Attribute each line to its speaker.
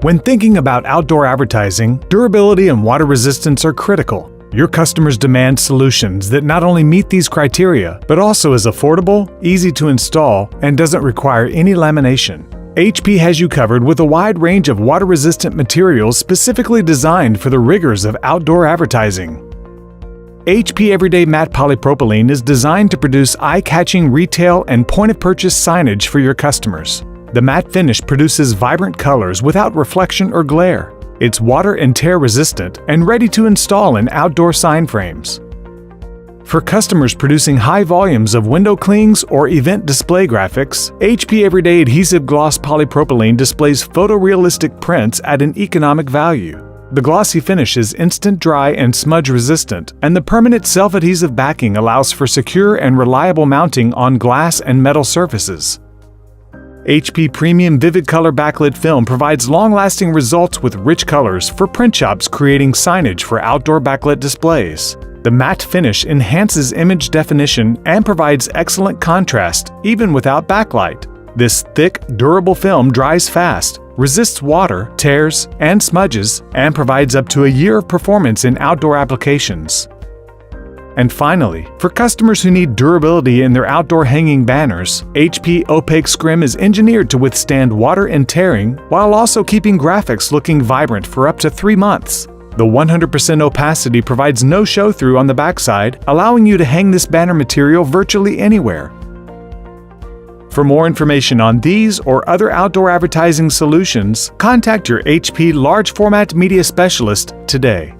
Speaker 1: When thinking about outdoor advertising, durability and water resistance are critical. Your customers demand solutions that not only meet these criteria, but also is affordable, easy to install, and doesn't require any lamination. HP has you covered with a wide range of water-resistant materials specifically designed for the rigors of outdoor advertising. HP Everyday Matte Polypropylene is designed to produce eye-catching retail and point-of-purchase signage for your customers. The matte finish produces vibrant colors without reflection or glare. It's water and tear resistant and ready to install in outdoor sign frames. For customers producing high volumes of window clings or event display graphics, HP Everyday Adhesive Gloss Polypropylene displays photorealistic prints at an economic value. The glossy finish is instant dry and smudge resistant, and the permanent self-adhesive backing allows for secure and reliable mounting on glass and metal surfaces. HP Premium Vivid Color Backlit Film provides long-lasting results with rich colors for print shops creating signage for outdoor backlit displays. The matte finish enhances image definition and provides excellent contrast, even without backlight. This thick, durable film dries fast, resists water, tears, and smudges, and provides up to a year of performance in outdoor applications. And finally, for customers who need durability in their outdoor hanging banners, HP Opaque Scrim is engineered to withstand water and tearing while also keeping graphics looking vibrant for up to 3 months. The 100% opacity provides no show-through on the backside, allowing you to hang this banner material virtually anywhere. For more information on these or other outdoor advertising solutions, contact your HP Large Format Media Specialist today.